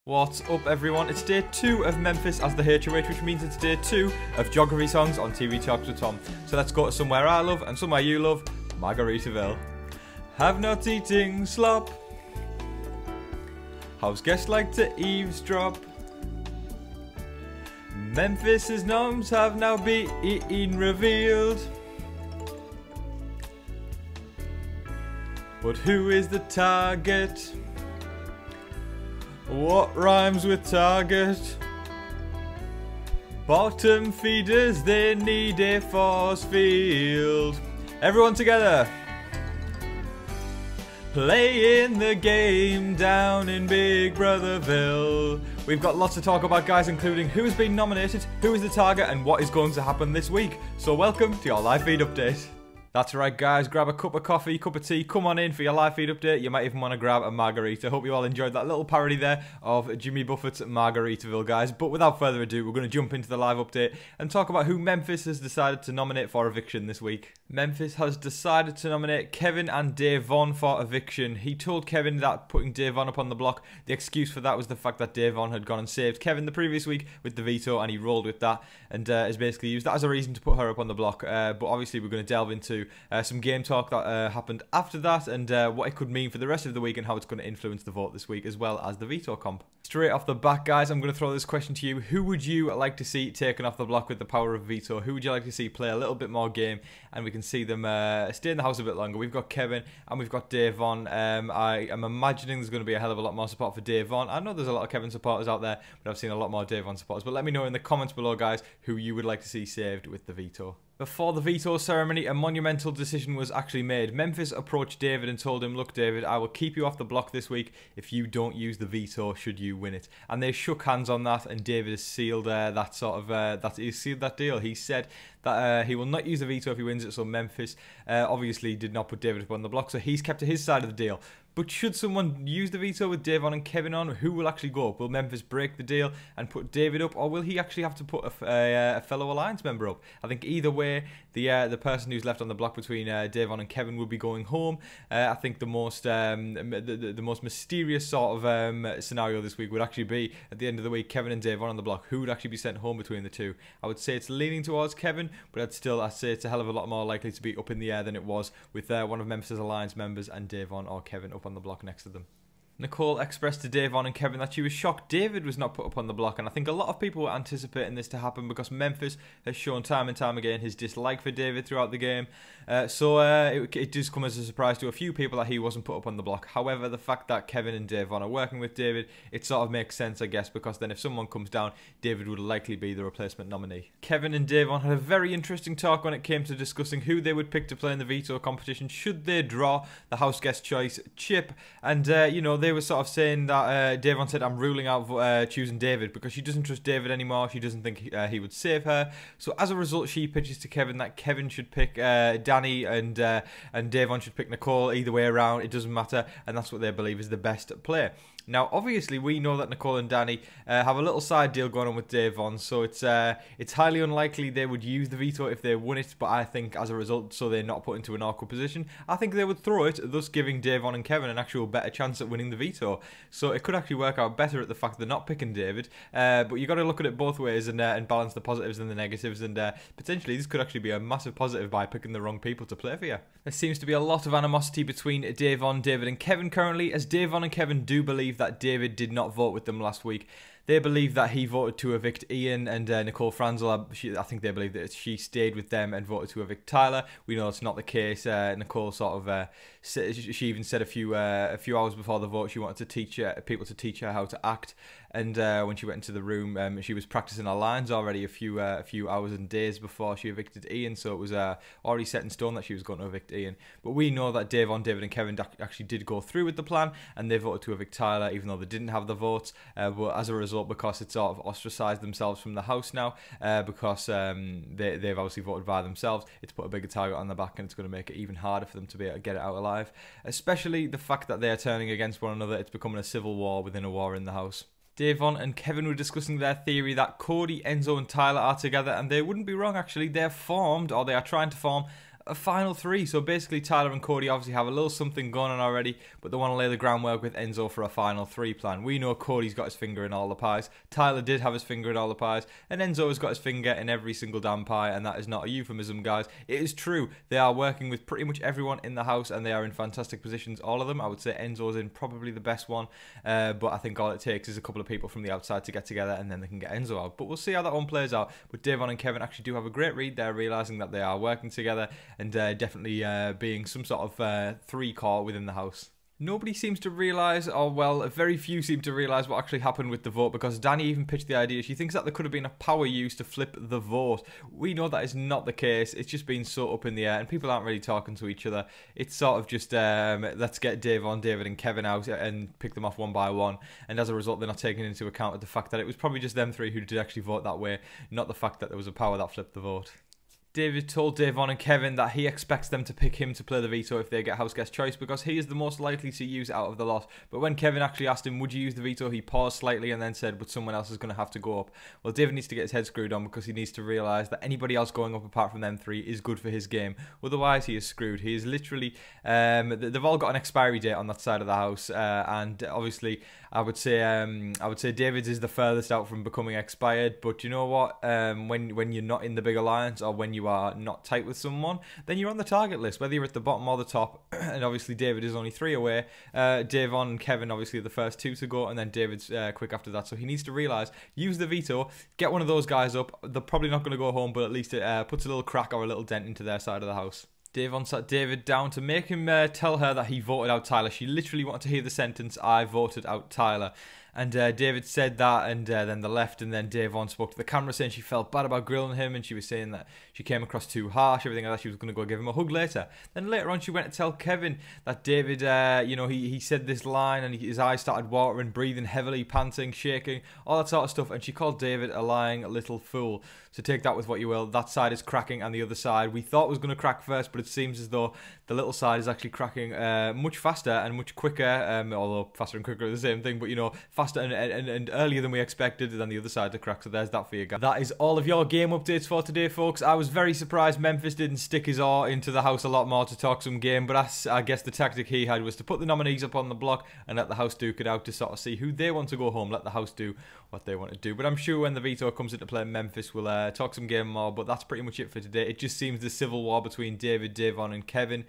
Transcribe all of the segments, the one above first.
What's up, everyone? It's day 2 of Memphis as the HOH, which means it's day 2 of geography songs on TV Talks with Tom. So let's go to somewhere I love and somewhere you love, Margaritaville. Have not eating slop. House guests like to eavesdrop. Memphis's noms have now been revealed. But who is the target? What rhymes with target? Bottom feeders, they need a force field. Everyone together. Playing the game down in Big Brotherville. We've got lots to talk about, guys, including who's been nominated, who is the target, and what is going to happen this week. So welcome to your live feed update. That's right, guys, grab a cup of coffee, cup of tea, come on in for your live feed update. You might even want to grab a margarita. Hope you all enjoyed that little parody there of Jimmy Buffett's Margaritaville, guys. But without further ado, we're going to jump into the live update and talk about who Memphis has decided to nominate for eviction this week. Memphis has decided to nominate Kevin and Dave Vaughn for eviction. He told Kevin that putting Dave Vaughn up on the block, the excuse for that was the fact that Dave Vaughn had gone and saved Kevin the previous week with the veto, and he rolled with that and has basically used that as a reason to put her up on the block. But obviously we're going to delve into some game talk that happened after that and what it could mean for the rest of the week and how it's going to influence the vote this week, as well as the veto comp. Straight off the bat, guys, I'm going to throw this question to you. Who would you like to see taken off the block with the power of veto? Who would you like to see play a little bit more game and we can see them stay in the house a bit longer? We've got Kevin and we've got Dave Vaughn. I am imagining there's going to be a hell of a lot more support for Dave Vaughn. I know there's a lot of Kevin supporters out there, but I've seen a lot more Dave Vaughn supporters. But let me know in the comments below, guys, who you would like to see saved with the veto. Before the veto ceremony, a monumental decision was actually made. Memphis approached David and told him, look, David, I will keep you off the block this week if you don't use the veto should you win it. And they shook hands on that, and David has sealed he's sealed that deal. He said that he will not use the veto if he wins it, so Memphis obviously did not put David up on the block, so he's kept to his side of the deal. But should someone use the veto with Dave on and Kevin on, who will actually go up? Will Memphis break the deal and put David up, or will he actually have to put a fellow Alliance member up? I think either way, the person who's left on the block between Dave on and Kevin will be going home. I think the most mysterious sort of scenario this week would actually be at the end of the week, Kevin and Dave on the block. Who would actually be sent home between the two? I would say it's leaning towards Kevin, but I'd say it's a hell of a lot more likely to be up in the air than it was with one of Memphis' Alliance members and Dave on or Kevin up on the block next to them. Nicole expressed to Dave on and Kevin that she was shocked David was not put up on the block, and I think a lot of people were anticipating this to happen because Memphis has shown time and time again his dislike for David throughout the game. It does come as a surprise to a few people that he wasn't put up on the block. However, the fact that Kevin and Dave on are working with David, it sort of makes sense, I guess, because then if someone comes down, David would likely be the replacement nominee. Kevin and Dave on had a very interesting talk when it came to discussing who they would pick to play in the veto competition should they draw the house guest choice, Chip, and you know, they were sort of saying that Dave on said, I'm ruling out choosing David because she doesn't trust David anymore. She doesn't think he would save her. So as a result, she pitches to Kevin that Kevin should pick Danny and Dave on should pick Nicole. Either way around, it doesn't matter, and that's what they believe is the best play. Now, obviously, we know that Nicole and Danny have a little side deal going on with Dave Vaughn, so it's highly unlikely they would use the veto if they won it, but I think as a result, so they're not put into an awkward position, I think they would throw it, thus giving Dave Vaughn and Kevin an actual better chance at winning the veto. So it could actually work out better at the fact they're not picking David, but you got to look at it both ways and balance the positives and the negatives, and potentially this could actually be a massive positive by picking the wrong people to play for you. There seems to be a lot of animosity between Dave Vaughn, David and Kevin currently, as Dave Vaughn and Kevin do believe that David did not vote with them last week. They believe that he voted to evict Ian, and Nicole Franzel, I think they believe that she stayed with them and voted to evict Tyler. We know it's not the case. Nicole sort of, she even said a few hours before the vote she wanted to teach people to teach her how to act. And when she went into the room, she was practicing her lines already a few hours and days before she evicted Ian. So it was already set in stone that she was going to evict Ian. But we know that David and Kevin actually did go through with the plan, and they voted to evict Tyler, even though they didn't have the votes. But as a result, because it's sort of ostracized themselves from the house now, because they've obviously voted by themselves, it's put a bigger target on their back, and it's going to make it even harder for them to be able to get it out alive. Especially the fact that they are turning against one another. It's becoming a civil war within a war in the house. Dave Vaughn and Kevin were discussing their theory that Cody, Enzo and Tyler are together, and they wouldn't be wrong actually. They're formed, or they are trying to form, a final three. So basically Tyler and Cody obviously have a little something going on already, but they want to lay the groundwork with Enzo for a final three plan. We know Cody's got his finger in all the pies. Tyler did have his finger in all the pies, and Enzo has got his finger in every single damn pie, and that is not a euphemism, guys. It is true. They are working with pretty much everyone in the house, and they are in fantastic positions, all of them. I would say Enzo's in probably the best one, but I think all it takes is a couple of people from the outside to get together, and then they can get Enzo out. But we'll see how that one plays out. But Davon and Kevin actually do have a great read there, realising that they are working together, and definitely being some sort of three-core within the house. Nobody seems to realise, or well, very few seem to realise what actually happened with the vote, because Danny even pitched the idea. She thinks that there could have been a power used to flip the vote. We know that is not the case. It's just been so up in the air, and people aren't really talking to each other. It's sort of just, let's get Davon, David and Kevin out and pick them off one by one, and as a result, they're not taking into account the fact that it was probably just them three who did actually vote that way, not the fact that there was a power that flipped the vote. David told Davon and Kevin that he expects them to pick him to play the veto if they get house guest choice, because he is the most likely to use out of the lot. But when Kevin actually asked him, would you use the veto, he paused slightly and then said, but someone else is going to have to go up. Well, David needs to get his head screwed on, because he needs to realise that anybody else going up apart from them three is good for his game. Otherwise, he is screwed. He is literally... they've all got an expiry date on that side of the house, and obviously, I would say David's is the furthest out from becoming expired. But you know what? When you're not in the big alliance, or when you are not tight with someone, then you're on the target list, whether you're at the bottom or the top. And obviously David is only 3 away. Davon and Kevin obviously are the first 2 to go, and then David's quick after that. So he needs to realise, use the veto, get one of those guys up. They're probably not going to go home, but at least it puts a little crack or a little dent into their side of the house. Davon sat David down to make him tell her that he voted out Tyler. She literally wanted to hear the sentence, I voted out Tyler. And David said that, and then they left, and then Davon spoke to the camera saying she felt bad about grilling him, and she was saying that she came across too harsh, everything like that. She was going to go give him a hug later. Then later on she went to tell Kevin that David, he said this line, and his eyes started watering, breathing heavily, panting, shaking, all that sort of stuff, and she called David a lying little fool. So take that with what you will. That side is cracking, and the other side we thought was going to crack first, but it seems as though the little side is actually cracking much faster and much quicker, although faster and quicker are the same thing, but you know, faster and earlier than we expected, than the other side to crack. So there's that for you guys. That is all of your game updates for today, folks. I was very surprised Memphis didn't stick his oar into the house a lot more to talk some game, but I guess the tactic he had was to put the nominees up on the block and let the house duke it out to sort of see who they want to go home, let the house do what they want to do. But I'm sure when the veto comes into play, Memphis will talk some game more, but that's pretty much it for today. It just seems the civil war between David, Davon and Kevin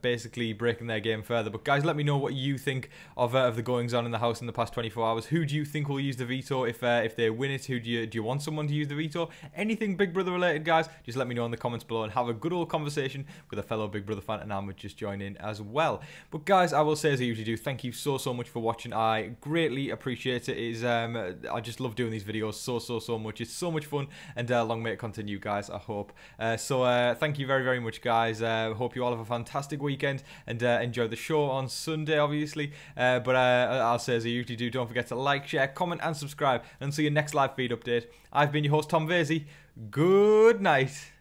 basically breaking their game further. But guys, let me know what you think of the goings on in the house in the past 24 hours. Who do you think will use the veto if they win it? Who do you want someone to use the veto? Anything Big Brother related, guys, just let me know in the comments below and have a good old conversation with a fellow Big Brother fan, and I would just join in as well. But guys, I will say as I usually do, thank you so much for watching. I greatly appreciate it. It is I just love doing these videos so much. It's so much fun, and long may it continue, guys, I hope. Thank you very much, guys. Hope you all have a fantastic weekend, and enjoy the show on Sunday, obviously. But I'll say as I usually do, don't forget to like, share, comment and subscribe, and see your next live feed update. I've been your host, Tom Vasey. Good night.